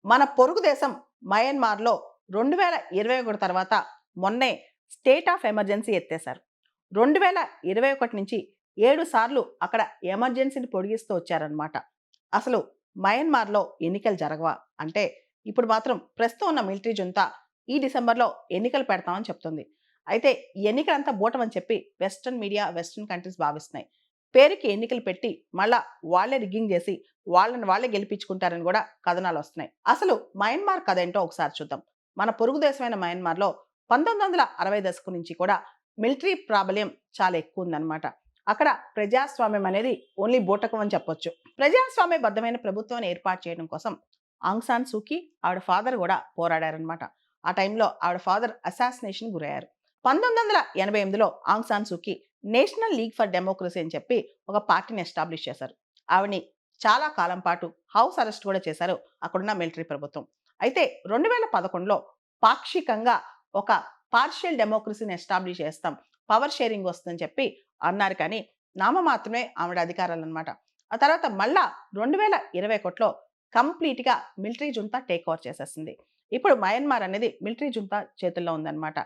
మన పొరుగు దేశం మయన్మార్‌లో 2021 తర్వాత మొన్నే స్టేట్ ఆఫ్ ఎమర్జెన్సీ ఎత్తేసారు. 2021 నుంచి 7 సార్లు అక్కడ ఎమర్జెన్సీని పొడిగిస్తూ వచ్చారనమాట. అసలు మయన్మార్‌లో ఎన్నికలు జరగవా? అంటే ఇప్పుడు మాత్రం ప్రస్తుతం ఉన్న మిలిటరీ జుంతా ఈ డిసెంబర్‌లో ఎన్నికలు పెడతామని చెప్తుంది. అయితే ఈ ఎన్నికలంతా బూటమని చెప్పి వెస్టర్న్ మీడియా, వెస్టర్న్ కంట్రీస్ భావిస్తున్నాయి. పేరుకి ఎన్నికలు పెట్టి మళ్ళా వాళ్ళే రిగ్గింగ్ చేసి వాళ్ళని వాళ్ళే గెలిపించుకుంటారని కూడా కథనాలొస్తున్నాయి. అసలు మయన్మార్ కథ ఏంటో ఒకసారి చూద్దాం. మన పొరుగు దేశమైన మయన్మార్‌లో 1960 దశకం నుంచి కూడా మిలిటరీ ప్రాబల్యం చాలా ఎక్కువుందనమాట. అక్కడ ప్రజాస్వామ్యం అనేది ఓన్లీ బూటకం అని చెప్పొచ్చు. ప్రజాస్వామ్యబద్ధమైన ప్రభుత్వాన్ని ఏర్పాటు చేయడం కోసం ఆంగ్ సాన్ సూకీ ఆవిడ ఫాదర్ కూడా పోరాడారనమాట. ఆ టైంలో ఆవిడ ఫాదర్ అసాసినేషన్ గురయ్యారు. 1988లో Aung San Suu Kyi National League for Democracy అని చెప్పి ఒక పార్టీని ఎస్టాబ్లిష్ చేశారు. ఆవిడని చాలా కాలం పాటు హౌస్ అరెస్ట్ కూడా చేశారు అక్కడున్న మిలిటరీ ప్రభుత్వం. అయితే 2011లో పాక్షికంగా ఒక పార్షియల్ డెమోక్రసీని ఎస్టాబ్లిష్ చేస్తాం. పవర్ షేరింగ్ వస్తుందని చెప్పి అన్నారు కానీ నామమాత్రమే ఆవిడ అధికారాలన్నమాట. ఆ తర్వాత మళ్ళా 2021లో కంప్లీట్‌గా మిలిటరీ జుంతా టేక్ ఓవర్ చేసేసింది. ఇప్పుడు మయన్మార్ అనేది మిలిటరీ జుంతా చేతుల్లో ఉందన్నమాట.